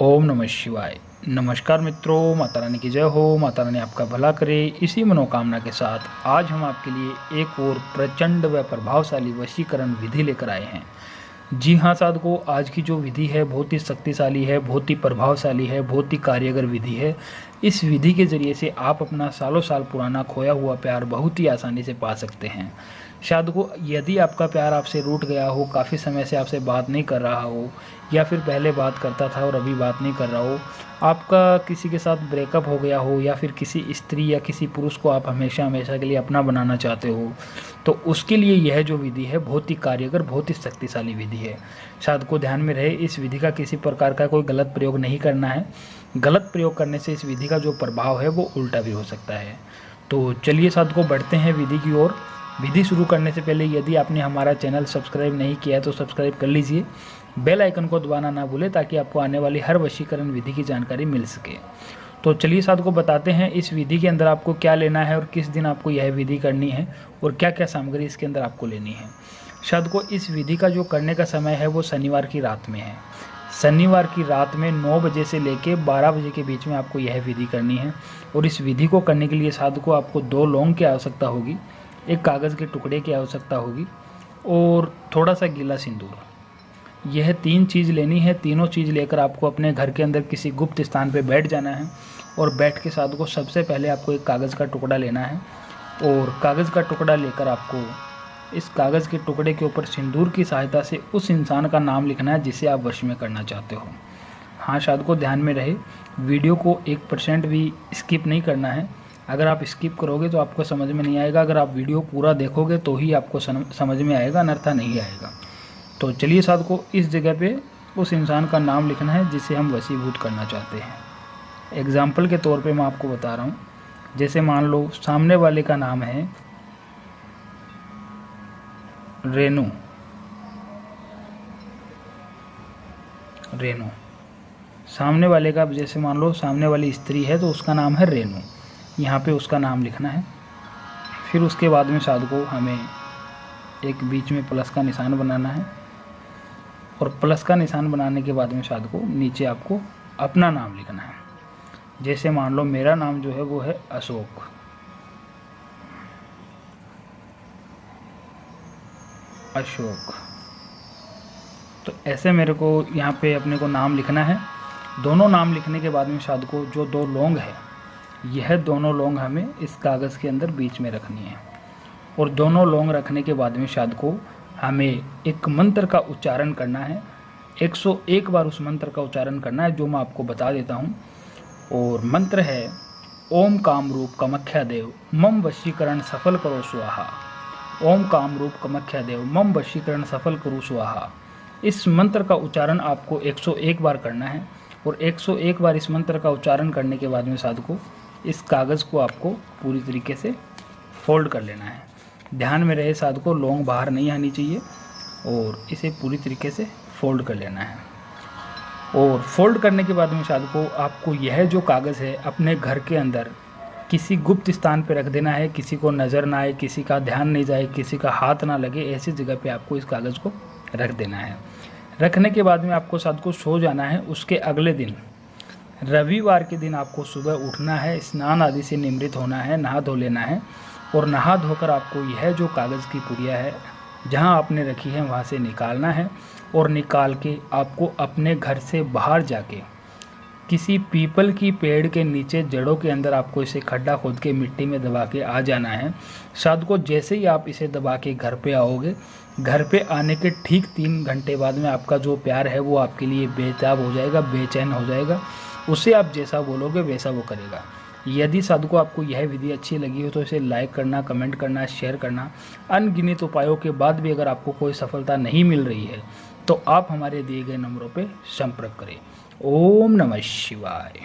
ओम नमः शिवाय। नमस्कार मित्रों, माता रानी की जय हो। माता रानी आपका भला करे, इसी मनोकामना के साथ आज हम आपके लिए एक और प्रचंड व प्रभावशाली वशीकरण विधि लेकर आए हैं। जी हाँ साधकों, आज की जो विधि है बहुत ही शक्तिशाली है, बहुत ही प्रभावशाली है, बहुत ही कार्यगर विधि है। इस विधि के जरिए से आप अपना सालों साल पुराना खोया हुआ प्यार बहुत ही आसानी से पा सकते हैं। साधकों, यदि आपका प्यार आपसे रूठ गया हो, काफ़ी समय से आपसे बात नहीं कर रहा हो, या फिर पहले बात करता था और अभी बात नहीं कर रहा हो, आपका किसी के साथ ब्रेकअप हो गया हो, या फिर किसी स्त्री या किसी पुरुष को आप हमेशा हमेशा के लिए अपना बनाना चाहते हो, तो उसके लिए यह जो विधि है बहुत ही कार्यगर, बहुत ही शक्तिशाली विधि है। साधकों ध्यान में रहे, इस विधि का किसी प्रकार का कोई गलत प्रयोग नहीं करना है। गलत प्रयोग करने से इस विधि का जो प्रभाव है वो उल्टा भी हो सकता है। तो चलिए साधकों, बढ़ते हैं विधि की ओर। विधि शुरू करने से पहले यदि आपने हमारा चैनल सब्सक्राइब नहीं किया है तो सब्सक्राइब कर लीजिए। बेल आइकन को दबाना ना भूलें ताकि आपको आने वाली हर वशीकरण विधि की जानकारी मिल सके। तो चलिए साधकों, बताते हैं इस विधि के अंदर आपको क्या लेना है और किस दिन आपको यह विधि करनी है और क्या क्या सामग्री इसके अंदर आपको लेनी है। साधकों, इस विधि का जो करने का समय है वो शनिवार की रात में है। शनिवार की रात में 9 बजे से लेकर 12 बजे के बीच में आपको यह विधि करनी है। और इस विधि को करने के लिए साधकों आपको 2 लौंग की आवश्यकता होगी, एक कागज़ के टुकड़े की आवश्यकता होगी और थोड़ा सा गीला सिंदूर। यह 3 चीज़ लेनी है। तीनों चीज़ लेकर आपको अपने घर के अंदर किसी गुप्त स्थान पे बैठ जाना है। और बैठ के साधकों सबसे पहले आपको एक कागज़ का टुकड़ा लेना है और कागज़ का टुकड़ा लेकर आपको इस कागज़ के टुकड़े के ऊपर सिंदूर की सहायता से उस इंसान का नाम लिखना है जिसे आप वश में करना चाहते हो। हाँ साधकों, ध्यान में रहे, वीडियो को 1% भी स्किप नहीं करना है। अगर आप स्किप करोगे तो आपको समझ में नहीं आएगा। अगर आप वीडियो पूरा देखोगे तो ही आपको समझ में आएगा, अन्यथा नहीं आएगा। तो चलिए साधकों, इस जगह पे उस इंसान का नाम लिखना है जिसे हम वशीभूत करना चाहते हैं। एग्जाम्पल के तौर पे मैं आपको बता रहा हूँ। जैसे मान लो सामने वाले का नाम है रेनू। सामने वाले का, जैसे मान लो सामने वाली स्त्री है तो उसका नाम है रेनू। यहाँ पे उसका नाम लिखना है। फिर उसके बाद में साधकों हमें एक बीच में प्लस का निशान बनाना है और प्लस का निशान बनाने के बाद में साधकों नीचे आपको अपना नाम लिखना है। जैसे मान लो मेरा नाम जो है वो है अशोक। तो ऐसे मेरे को यहाँ पे अपने को नाम लिखना है। दोनों नाम लिखने के बाद में साधकों जो 2 लौंग है, यह दोनों लौंग हमें इस कागज़ के अंदर बीच में रखनी है। और दोनों लौंग रखने के बाद में साधकों हमें एक मंत्र का उच्चारण करना है। 101 बार उस मंत्र का उच्चारण करना है, जो मैं आपको बता देता हूँ। और मंत्र है ओम कामरूप कामाख्या देव मम वशीकरण सफल करो स्वाहा। ओम कामरूप कामाख्या देव मम वशीकरण सफल करो स्वाहा। इस मंत्र का उच्चारण आपको 101 बार करना है। और 101 बार इस मंत्र का उच्चारण करने के बाद में साधकों इस कागज़ को आपको पूरी तरीके से फोल्ड कर लेना है। ध्यान में रहे साधकों, लौंग बाहर नहीं आनी चाहिए और इसे पूरी तरीके से फोल्ड कर लेना है। और फोल्ड करने के बाद में साधकों आपको यह जो कागज़ है अपने घर के अंदर किसी गुप्त स्थान पर रख देना है। किसी को नज़र ना आए, किसी का ध्यान नहीं जाए, किसी का हाथ ना लगे, ऐसी जगह पे आपको इस कागज़ को रख देना है। रखने के बाद में आपको साधकों सो जाना है। उसके अगले दिन रविवार के दिन आपको सुबह उठना है, स्नान आदि से निमृत होना है, नहा धो लेना है। और नहा धोकर आपको यह जो कागज़ की पुड़िया है जहाँ आपने रखी है वहाँ से निकालना है। और निकाल के आपको अपने घर से बाहर जाके किसी पीपल की पेड़ के नीचे जड़ों के अंदर आपको इसे खड्डा खोद के मिट्टी में दबा के आ जाना है। साधकों जैसे ही आप इसे दबा के घर पे आओगे, घर पे आने के ठीक 3 घंटे बाद में आपका जो प्यार है वो आपके लिए बेताब हो जाएगा, बेचैन हो जाएगा। उसे आप जैसा बोलोगे वैसा वो करेगा। यदि साधकों आपको यह विधि अच्छी लगी हो तो इसे लाइक करना, कमेंट करना, शेयर करना। अनगिनत उपायों के बाद भी अगर आपको कोई सफलता नहीं मिल रही है तो आप हमारे दिए गए नंबरों पे संपर्क करें। ओम नमः शिवाय।